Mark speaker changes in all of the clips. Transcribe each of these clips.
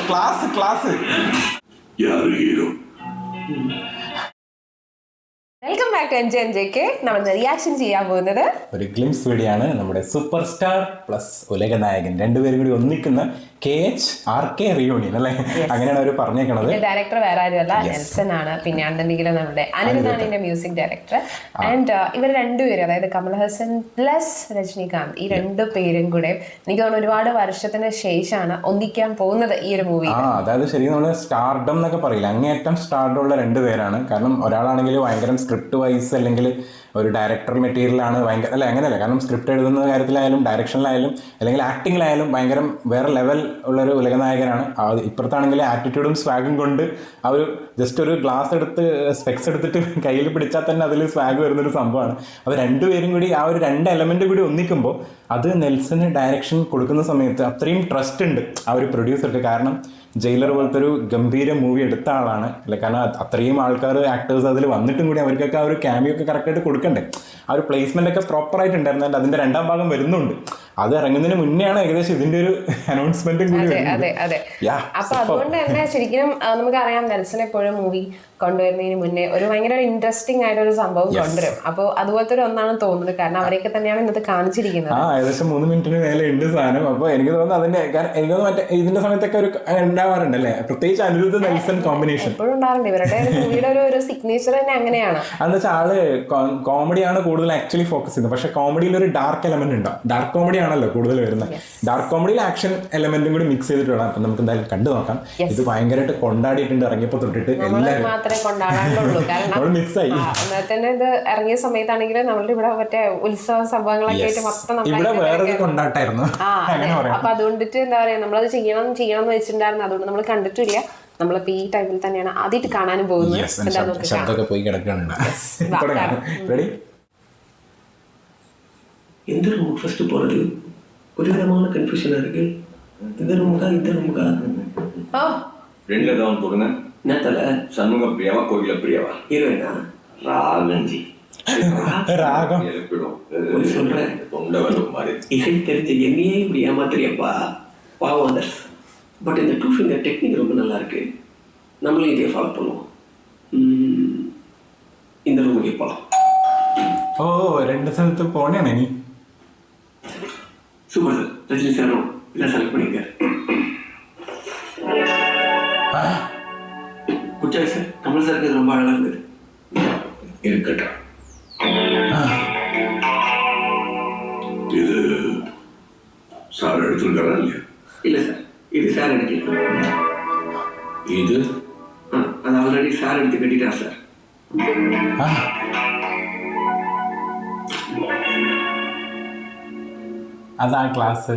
Speaker 1: Class.
Speaker 2: Welcome back to NJNJK. നമ്മൾ reaction ചെയ്യാൻ പോകുന്നത്
Speaker 1: ഒരു ഗ്ലിംസ് വീഡിയോ ആണ്. നമ്മുടെ സൂപ്പർ സ്റ്റാർ പ്ലസ് ഉലക നായകൻ രണ്ടുപേരും കൂടി ഒന്നിക്കുന്ന KHRK റിയൂണിയൻ അല്ലേ, അങ്ങനെയാണ് അവർ പറഞ്ഞേക്കണത്.
Speaker 2: ഡയറക്ടർ വേറെ ആരുമല്ല, നെൽസൺ ആണ്. പിന്നെ ആണെന്നുണ്ടെങ്കിൽ നമ്മുടെ അനിരുദ്ധാണിന്റെ മ്യൂസിക് ഡയറക്ടർ. ആൻഡ് ഇവർ രണ്ടുപേരും, അതായത് കമൽഹാസൻ പ്ലസ് രജനീകാന്ത്, ഈ രണ്ടു പേരും കൂടെ എനിക്ക് തോന്നുന്നു ഒരുപാട് വർഷത്തിന് ശേഷമാണ് ഒന്നിക്കാൻ പോകുന്നത് ഈ ഒരു മൂവി.
Speaker 1: അതായത് ശരിക്കും നമ്മൾ സ്റ്റാർഡം എന്നൊക്കെ പറയില്ല, അങ്ങേയറ്റം സ്റ്റാർഡം ഉള്ള രണ്ടുപേരാണ്. കാരണം ഒരാളാണെങ്കിൽ ഭയങ്കര സ്ക്രിപ്റ്റ് വൈസ് അല്ലെങ്കിൽ ഒരു ഡയറക്ടർ മെറ്റീരിയലാണ് ഭയങ്കര, അല്ല അങ്ങനെയല്ല, കാരണം സ്ക്രിപ്റ്റ് എഴുതുന്ന കാര്യത്തിലായാലും ഡയറക്ഷനിലായാലും അല്ലെങ്കിൽ ആക്ടിങ്ങിലായാലും ഭയങ്കര വേറെ ലെവൽ ഉള്ളൊരു ഉലകനായകനാണ്. ഇപ്പുറത്താണെങ്കിൽ ആറ്റിറ്റ്യൂഡും സ്വാഗും കൊണ്ട് ആ ഒരു ജസ്റ്റ് ഒരു ഗ്ലാസ് എടുത്ത് സ്പെക്സ് എടുത്തിട്ട് കയ്യിൽ പിടിച്ചാൽ തന്നെ അതിൽ സ്വാഗ് വരുന്നൊരു സംഭവമാണ്. അപ്പോൾ രണ്ടുപേരും കൂടി ആ ഒരു രണ്ട് എലമെന്റ് കൂടി ഒന്നിക്കുമ്പോൾ അത് നെൽസന് ഡയറക്ഷൻ കൊടുക്കുന്ന സമയത്ത് അത്രയും ട്രസ്റ്റ് ഉണ്ട് ആ ഒരു പ്രൊഡ്യൂസർക്ക്. കാരണം ജയിലർ പോലത്തെ ഒരു ഗംഭീര മൂവി എടുത്ത ആളാണ് അല്ലെ, കാരണം അത്രയും ആൾക്കാർ ആക്ടേഴ്സ് അതിൽ വന്നിട്ടും കൂടി അവർക്കൊക്കെ ആ ഒരു ക്യാമിയോ ഒക്കെ കറക്റ്റായിട്ട് കൊടുക്കണ്ടേ, ആ ഒരു പ്ലേസ്മെന്റ് ഒക്കെ പ്രോപ്പറായിട്ടുണ്ടായിരുന്നുണ്ട്. അതിന്റെ രണ്ടാം ഭാഗം വരുന്നുണ്ട്, അത് ഇറങ്ങുന്നതിന് മുന്നെയാണ് ഏകദേശം ഇതിന്റെ ഒരു അനൗൺസ്മെന്റും കൂടി.
Speaker 2: അപ്പൊ അതുകൊണ്ട് തന്നെ ശരിക്കും നമുക്കറിയാം, നെൽസൺ എപ്പോഴും മൂവി കൊണ്ടുവരുന്നതിന് മുന്നേ ഒരു ഭയങ്കര ഇൻട്രസ്റ്റിംഗ് ആയിട്ടൊരു സംഭവം കൊണ്ടുവരും. അപ്പോൾ അതുപോലത്തെ ഒരു ഒന്നാണെന്ന് തോന്നുന്നത്, കാരണം അവരെയൊക്കെ തന്നെയാണ് ഇന്നത്തെ കാണിച്ചിരിക്കുന്നത്.
Speaker 1: ഏകദേശം 3 മിനിറ്റിന് മേലെ ഉണ്ട് സാധനം. അപ്പൊ എനിക്ക് തോന്നുന്നു അതിന്റെ, എനിക്ക് തോന്നുന്നു മറ്റേ ഇതിന്റെ സമയത്തൊക്കെ ഒരു ഉണ്ടാവാറുണ്ട് അല്ലേ, പ്രത്യേകിച്ച് അനിരുദ്ധ നെൽസൺ കോമ്പിനേഷൻ
Speaker 2: എപ്പോഴും ഉണ്ടാറുണ്ട്. ഇവരുടെ മൂവിയുടെ ഒരു സിഗ്നേച്ചർ തന്നെ അങ്ങനെയാണ്.
Speaker 1: അതെന്ന് വെച്ചാൽ ആള് കോമഡിയാണ് കൂടുതൽ ആക്ച്വലി ഫോക്കസ് ചെയ്യുന്നത്. പക്ഷെ കോമഡിയിൽ ഒരു ഡാർക്ക് എലമെന്റ് ഉണ്ടാവും. ഡാർക്ക് കോമഡി ആണല്ലോ കൂടുതൽ വരുന്നത്. ഡാർക്ക് കോമഡിയിൽ ആക്ഷൻ എലമെന്റും കൂടി മിക്സ് ചെയ്തിട്ട് വേണം. അപ്പൊ നമുക്ക് എന്തായാലും കണ്ടു നോക്കാം. ഇത് ഭയങ്കരമായിട്ട് കൊണ്ടാടിയിട്ടുണ്ട് ഇറങ്ങിയപ്പോ തൊട്ടിട്ട്. എല്ലാവരും
Speaker 2: മാത്രമേ കൊണ്ടാടാനുള്ളൂ, കാരണം
Speaker 1: മിസ്സായി.
Speaker 2: തന്നെ ഇത് ഇറങ്ങിയ സമയത്താണെങ്കിൽ നമ്മളുടെ ഇവിടെ മറ്റേ ഉത്സവ സംഭവങ്ങളൊക്കെ ആയിട്ട് മൊത്തം
Speaker 1: ഇവിടെ വേറൊരു കൊണ്ടാട്ടായിരുന്നു.
Speaker 2: അപ്പൊ അതുകൊണ്ടിട്ട് എന്താ പറയാ, നമ്മളത് ചെയ്യണം എന്ന് വെച്ചിട്ടുണ്ടായിരുന്നു. അതുകൊണ്ട് നമ്മൾ കണ്ടിട്ടില്ല. നമ്മളിപ്പോ ഈ ടൈമിൽ തന്നെയാണ് ആദ്യമായിട്ട് കാണാനും പോകുന്നത്.
Speaker 1: പോയി കിടക്കാനുണ്ട്.
Speaker 3: எந்த ரூமுக்கு ஃபர்ஸ்ட் போறது ஒரு விதமான கன்ஃபியூஷனா இருக்கு. இந்த ரூமுக்கா இந்த ரூமுக்கா?
Speaker 4: ரெண்டுல தான் போடுங்க.
Speaker 3: நேத்தல
Speaker 4: சண்முக பிரியாவா கோகில பிரியாவா?
Speaker 3: ஹீரோயினா ராகஞ்சி.
Speaker 1: ராகம்
Speaker 3: எழுப்பிடும் சொல்றேன்.
Speaker 4: தொண்டை வரும் மாதிரி
Speaker 3: இசை தெரிஞ்ச என்னையே இப்படி ஏமாத்துறியப்பா, பாவம் அதர்ஸ். பட் இந்த 2 ஃபிங்கர் டெக்னிக் ரொம்ப நல்லா இருக்கு. நம்மளும் இதையே ஃபாலோ பண்ணுவோம். இந்த ரூமுக்கு போகலாம்.
Speaker 1: ഓ, 2 സ്ഥലത്ത് പോണേണ് ഇനി.
Speaker 3: சூப்பர் சார், ரஜினி சாரும் எல்லாம் செலக்ட் பண்ணிருக்காரு. Good choice sir. கமல் சாருக்கு ரொம்ப அழகா இருந்தது.
Speaker 4: இருக்கட்டும். இது சார் எடுத்துருக்காரா இல்லையா?
Speaker 3: இல்ல சார், இது சார் எடுக்கல.
Speaker 4: இது
Speaker 3: அது ஆல்ரெடி சார் எடுத்து கட்டிட்டார் சார்.
Speaker 1: അതാ ക്ലാസ്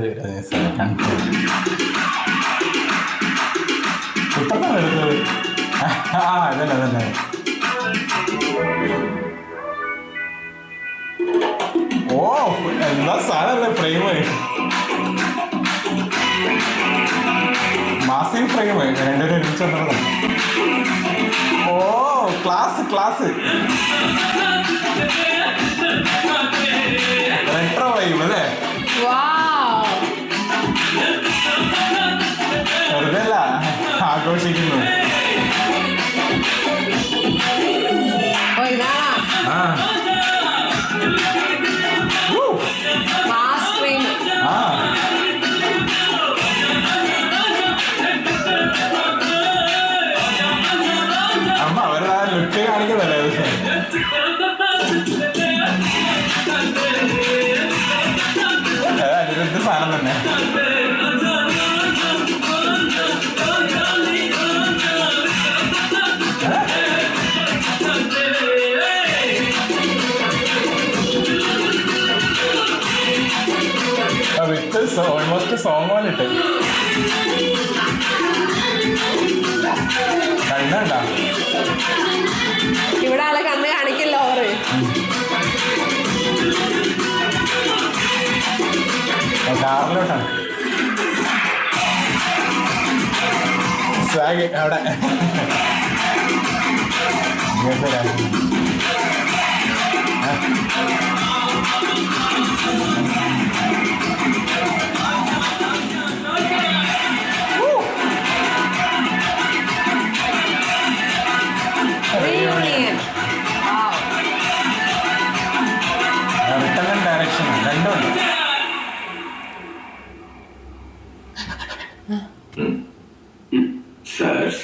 Speaker 1: ഇപ്പഴാണ് എടുത്തത്. അതന്നെ ഓ, എന്താ സാധനല്ലേ ഫ്രെയിം, മാസിക് ഫ്രെയിം രണ്ടുപേരും ഒരുമിച്ച് വന്നത്. ഓ, ക്ലാസ് റെട്രോ വൈബ് അല്ലേ. വെറുതെയല്ല ആഘോഷിക്കുന്നു. അമ്മ അവരുടെ ആ ലുക്ക് കാണിക്കുന്നല്ലേ അനിരുദ്ധ സാധനം തന്നെ. വിത്ത് ഓൾമോസ്റ്റ് സോങ് പോലിട്ട് കണ്ണുണ്ടാ.
Speaker 2: ഇവിടെ ആളെ കണ്ണ് കാണിക്കില്ല. ഓറ്
Speaker 1: കാറിലോട്ടാണ് സ്വാഗ് അവിടെ.
Speaker 4: சார்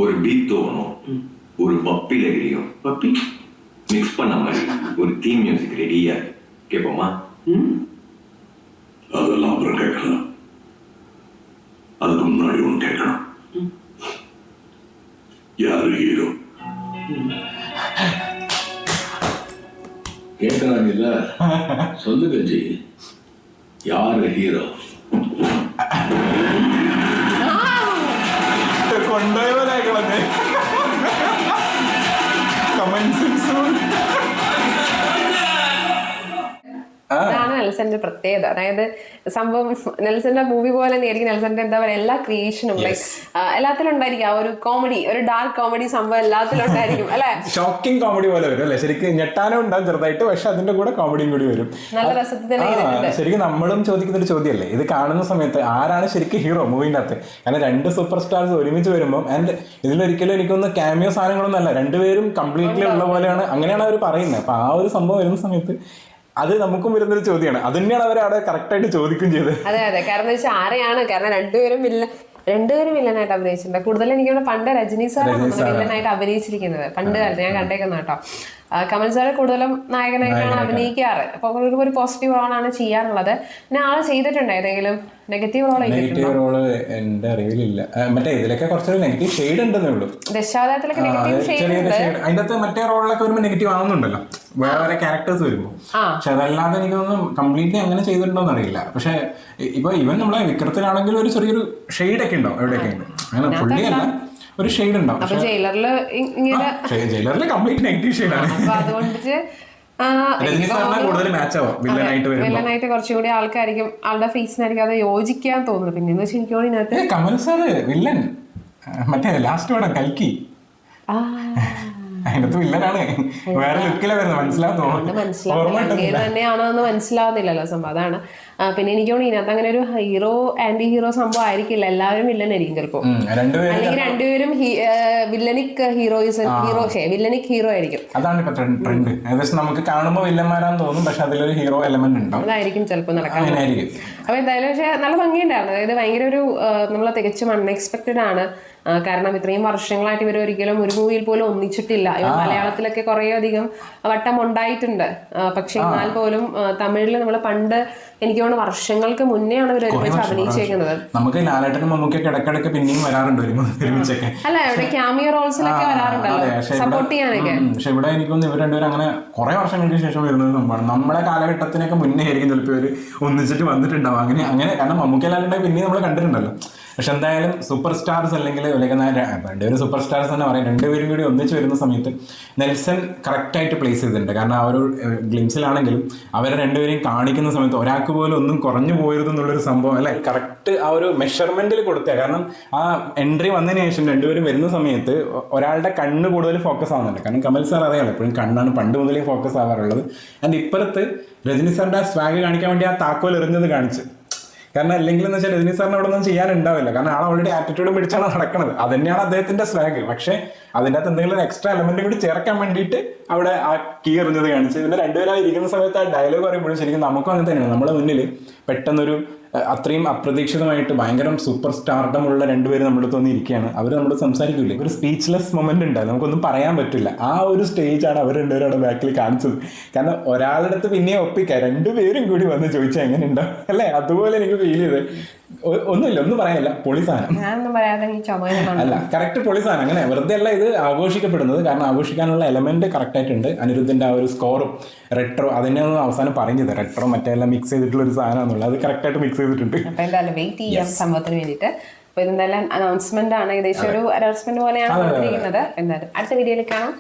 Speaker 4: ஒரு பீத்தோனும் ஒரு மப்பிலகிரியும்
Speaker 3: பப்பி
Speaker 4: மிக்ஸ் பண்ண மாதிரி ஒரு தீம் மியூசிக் ரெடியா கேட்போமா? அதெல்லாம் அப்புறம் கேட்கலாம். அதுக்கு முன்னாடி ஒன்று கேட்கணும். யாரு ஹீரோ? கேட்கறாங்க இல்ல, சொல்லு கஜி, யாரு ஹீரோ?
Speaker 1: കൊണ്ടുപോയവരായി കളഞ്ഞ്
Speaker 2: അതാണ് നെൽസന്റെ പ്രത്യേകത. അതായത് സംഭവം നെൽസന്റെ മൂവി പോലെ തന്നെയായിരിക്കും നെൽസന്റെ എന്താ പറയുക എല്ലാ ക്രിയേഷനും ലൈക്ക് എല്ലാത്തിലും ഉണ്ടായിരിക്കും. ആ ഒരു കോമഡി, ഒരു ഡാർക്ക് കോമഡി സംഭവം എല്ലാത്തിലും ഉണ്ടായിരിക്കും അല്ലെ.
Speaker 1: ഷോക്കിംഗ് കോമഡി പോലെ വരും അല്ലെ. ശരിക്കും ഞെട്ടാനും ഉണ്ടാവും ചെറുതായിട്ട്, പക്ഷെ അതിന്റെ കൂടെ കോമഡിയും കൂടി വരും.
Speaker 2: നല്ല രസത്തിൽ തന്നെ ചെയ്തിട്ടുണ്ട്.
Speaker 1: ശരിക്കും നമ്മളും ചോദിക്കുന്ന ഒരു ചോദ്യമല്ലേ ഇത് കാണുന്ന സമയത്ത്, ആരാണ് ശരിക്കും ഹീറോ മൂവിന്റെ അകത്ത്? കാരണം രണ്ട് സൂപ്പർ സ്റ്റാർസ് ഒരുമിച്ച് വരുമ്പോൾ, ആൻഡ് ഇതിലൊരിക്കലും എനിക്കൊന്ന് ക്യാമിയോ സാധനങ്ങളൊന്നും അല്ല, രണ്ടുപേരും കംപ്ലീറ്റ്ലി ഉള്ള പോലെയാണ്, അങ്ങനെയാണ് അവർ പറയുന്നത്. അപ്പൊ ആ ഒരു സംഭവം വരുന്ന സമയത്ത് അത് നമുക്കും വരുന്നൊരു ചോദ്യമാണ്. അത് തന്നെയാണ് അവർ അവിടെ കറക്റ്റ് ആയിട്ട് ചോദിക്കുകയും ചെയ്തത്.
Speaker 2: അതെ അതെ, കാരണം വെച്ചാൽ ആരെയാണ്, കാരണം രണ്ടുപേരും വില്ലനായിട്ട് അഭിനയിച്ചിട്ടുണ്ട്. കൂടുതൽ എനിക്കിവിടെ പണ്ട് രജനി സാറാണ് വില്ലനായിട്ട് അഭിനയിച്ചിരിക്കുന്നത് പണ്ട് കാലത്ത് ഞാൻ കണ്ടേക്കുന്ന കേട്ടോ. കമൽ സാറ് കൂടുതലും നായകനായിട്ടാണ് അഭിനയിക്കാറ്. അപ്പൊ ഒരു പോസിറ്റീവ് റോളാണ് ചെയ്യാറുള്ളത്. പിന്നെ ആള് ചെയ്തിട്ടുണ്ട് ഏതെങ്കിലും നെഗറ്റീവ് റോൾ?
Speaker 1: നെഗറ്റീവ് റോള് എന്റെ അറിവിലില്ല. മറ്റേ ഇതിലൊക്കെ കുറച്ചൊരു നെഗറ്റീവ് ഷെയ്ഡ് ഉണ്ടെന്നേ ഉള്ളൂ.
Speaker 2: ദശാവതാരത്തിലൊക്കെ നെഗറ്റീവ് ഷെയ്ഡ് ഉണ്ട്.
Speaker 1: അതിന്റെ അകത്ത് മറ്റേ റോളിലൊക്കെ വരുമ്പോൾ നെഗറ്റീവ് ആവുന്നുണ്ടല്ലോ, വേറെ ക്യാരക്ടേഴ്സ് വരുമ്പോൾ. പക്ഷെ അതല്ലാതെ എനിക്കൊന്നും കംപ്ലീറ്റ്ലി അങ്ങനെ ചെയ്തിട്ടുണ്ടോന്ന് അറിയില്ല. പക്ഷെ ഇപ്പൊ ഇവൻ നമ്മളെ വിക്രത്തിലാണെങ്കിലും ഒരു ചെറിയൊരു ഷെയ്ഡ് ഒക്കെ ഉണ്ടാവും, എവിടെയൊക്കെ ഉണ്ട്. അങ്ങനെ ഫുള്ളി അല്ല, ഒരു ഷെയ്ഡ് ഉണ്ടാവും. ജയിലറിൽ കംപ്ലീറ്റ് നെഗറ്റീവ് ഷെയ്ഡാണ്.
Speaker 2: അതുകൊണ്ട്
Speaker 1: വില്ലനായിട്ട്
Speaker 2: കുറച്ചുകൂടി ആൾക്കായിരിക്കും, ആളുടെ ഫേസിനായിരിക്കും അത് യോജിക്കാൻ തോന്നുന്നത്. പിന്നെ എനിക്ക് ഇതിനകത്ത്
Speaker 1: കമൽ സാറ് വില്ലൻ മറ്റേ ലാസ്റ്റ് വേണം കൽക്കി, അതിനകത്ത് വില്ലനാണ്, വേറെ ലുക്കിലാ വരുന്നത്.
Speaker 2: മനസ്സിലാവുന്നില്ല തന്നെയാണോ എന്ന് മനസ്സിലാവുന്നില്ലല്ലോ സംഭവം, അതാണ്. പിന്നെ എനിക്ക് തോന്നുന്നു ഇതിനകത്ത് അങ്ങനെ ഒരു ഹീറോ ആന്റി ഹീറോ സംഭവം ആയിരിക്കില്ല, എല്ലാവരും വില്ലനായിരിക്കും ചിലപ്പോ. അല്ലെങ്കിൽ രണ്ടുപേരും വില്ലനിക് വില്ലനിക് ഹീറോ ആയിരിക്കും.
Speaker 1: അതാണ് ഇപ്പൊ ട്രെൻഡ്. ഏകദേശം നമുക്ക് കാണുമ്പോൾ വില്ലന്മാരാന്ന് തോന്നും, പക്ഷെ അതിലൊരു ഹീറോ എലമെന്റ് ഉണ്ടാവും.
Speaker 2: അതായിരിക്കും ചിലപ്പോൾ നടക്കാൻ. അപ്പൊ എന്തായാലും പക്ഷെ നല്ല ഭംഗിയുണ്ടായിരുന്നു. അതായത് ഭയങ്കര ഒരു നമ്മൾ തികച്ചും അൺഎക്സ്പെക്ടഡ് ആണ്. കാരണം ഇത്രയും വർഷങ്ങളായിട്ട് ഇവർ ഒരിക്കലും ഒരു മൂവിയിൽ പോലും ഒന്നിച്ചിട്ടില്ല. ഇവർ മലയാളത്തിലൊക്കെ കുറേ അധികം വട്ടം ഉണ്ടായിട്ടുണ്ട്. പക്ഷെ എന്നാൽ പോലും തമിഴിൽ നമ്മൾ പണ്ട് എനിക്ക് തോന്നുന്നു വർഷങ്ങൾക്ക് മുന്നെയാണ് ഇവർ ഒരുമിച്ച് അഭിനയിച്ചേക്കുന്നത്.
Speaker 1: നമുക്ക് ലാലേട്ടനും മമ്മൂക്കൊക്കെ ഇടയ്ക്കിടയ്ക്ക് പിന്നെയും വരാറുണ്ട് ഒരുമിച്ചൊക്കെ.
Speaker 2: അല്ല, ഇവിടെ ക്യാമിയോ റോൾസിലൊക്കെ വരാറുണ്ടല്ലോ സപ്പോർട്ട് ചെയ്യാനൊക്കെ.
Speaker 1: പക്ഷെ ഇവിടെ എനിക്കൊന്നും ഇവർ രണ്ടുപേരും അങ്ങനെ കുറെ വർഷങ്ങൾക്ക് ശേഷം വരുന്നത് സംഭവമാണ്. നമ്മുടെ കാലഘട്ടത്തിനൊക്കെ മുന്നേ ആയിരിക്കും ചിലപ്പോൾ ഇവർ ഒന്നിച്ചിട്ട് വന്നിട്ടുണ്ടാവും. അങ്ങനെ കാരണം മമ്മൂക്ക ലാലേട്ടൻ പിന്നെയും നമ്മൾ കണ്ടിട്ടുണ്ടല്ലോ. പക്ഷെ എന്തായാലും സൂപ്പർ സ്റ്റാർസ് അല്ലെങ്കിൽ രണ്ടുപേരും സൂപ്പർ സ്റ്റാർസ് തന്നെ പറയാം. രണ്ടുപേരും കൂടി ഒന്നിച്ച് വരുന്ന സമയത്ത് നെൽസൺ കറക്റ്റായിട്ട് പ്ലേസ് ചെയ്തിട്ടുണ്ട്. കാരണം ആ ഒരു ഗ്ലിംസിലാണെങ്കിലും അവരെ രണ്ടുപേരെയും കാണിക്കുന്ന സമയത്ത് ഒരാൾക്ക് പോലും ഒന്നും കുറഞ്ഞു പോയിരുതെന്നുള്ളൊരു സംഭവം അല്ലെ, കറക്റ്റ് ആ ഒരു മെഷർമെന്റിൽ കൊടുത്തേ. കാരണം ആ എൻട്രി വന്നതിന് ശേഷം രണ്ടുപേരും വരുന്ന സമയത്ത് ഒരാളുടെ കണ്ണ് കൂടുതൽ ഫോക്കസ് ആവുന്നുണ്ട്. കാരണം കമൽ സാർ അറിയാമല്ലോ, എപ്പോഴും കണ്ണാണ് പണ്ട് മുതലേ ഫോക്കസ് ആവാറുള്ളത്. ആൻഡ് ഇപ്പുറത്ത് രജനി സാറിന്റെ ആ സ്വാഗ് കാണിക്കാൻ വേണ്ടി ആ താക്കോൽ എറിഞ്ഞത് കാണിച്ചു. കാരണം അല്ലെങ്കിൽ എന്ന് വെച്ചാൽ രജനി സാറിന് അവിടെ ഒന്നും ചെയ്യാനുണ്ടാവില്ല. കാരണം ആൾ ഓൾറെഡി ആറ്റിറ്റ്യൂഡ് പിടിച്ചാണ് നടക്കുന്നത്. അത് തന്നെയാണ് അദ്ദേഹത്തിന്റെ സ്വാഗ്. പക്ഷെ അതിൻ്റെ അകത്ത് എന്തെങ്കിലും എക്സ്ട്രാ എലമെന്റ് കൂടി ചേർക്കാൻ വേണ്ടിയിട്ട് അവിടെ ആ കീ എറിഞ്ഞത് കാണിച്ചു. പിന്നെ രണ്ടുപേരും ഇരിക്കുന്ന സമയത്ത് ആ ഡയലോഗ് പറയുമ്പോഴും ശരിക്കും നമുക്കും അങ്ങനെ തന്നെയാണ്. നമ്മുടെ മുന്നിൽ പെട്ടെന്നൊരു അത്രയും അപ്രതീക്ഷിതമായിട്ട് ഭയങ്കര സൂപ്പർ സ്റ്റാർഡമുള്ള രണ്ടുപേരും നമ്മുടെ അടുത്ത് വന്നിരിക്കുകയാണ്. അവർ നമ്മളോട് സംസാരിക്കില്ലേ, ഒരു സ്പീച്ച്ലെസ് മൊമെന്റ് ഉണ്ട്, നമുക്കൊന്നും പറയാൻ പറ്റില്ല. ആ ഒരു സ്റ്റേജാണ് അവർ രണ്ടുപേരും അവിടെ ബാക്കിൽ കാണിച്ചത്. കാരണം ഒരാളുടെ അടുത്ത് പിന്നെ ഒപ്പിക്കാം, രണ്ടുപേരും കൂടി വന്ന് ചോദിച്ചാൽ എങ്ങനെ ഉണ്ടാവും അല്ലേ? അതുപോലെ എനിക്ക് ഫീൽ ചെയ്ത് ഒന്നുമില്ല, ഒന്നും പറയാനില്ല, പൊളി സാധനം അല്ല, കറക്റ്റ് പൊളി സാധനം. അങ്ങനെ വെറുതെ അല്ല ഇത് ആഘോഷിക്കപ്പെടുന്നത്. കാരണം ആഘോഷിക്കാനുള്ള എലമെന്റ് കറക്റ്റ് ആയിട്ടുണ്ട്. അനിരുദ്ധിന്റെ ആ ഒരു സ്കോറും റെട്രോ അതിനെയൊന്നും അവസാനം പറഞ്ഞത് റെട്രോ മറ്റെല്ലാം മിക്സ് ചെയ്തിട്ടുള്ള ഒരു സാധനം എന്നുള്ളത് അത് കറക്റ്റ് ആയിട്ട് മിക്സ് ചെയ്തിട്ടുണ്ട്.
Speaker 2: അപ്പൊ എന്തായാലും വെയിറ്റ് ചെയ്യാം സംഭവത്തിന് വേണ്ടിയിട്ട്. അപ്പൊ ഇതെന്തായാലും അനൗൺസ്മെന്റ് ആണ്, ഏകദേശം ഒരു അനൗൺസ്മെന്റ് പോലെയാണ് കൊടുത്തിരിക്കുന്നത്. എന്തായാലും അടുത്ത വീഡിയോയിൽ കാണാം.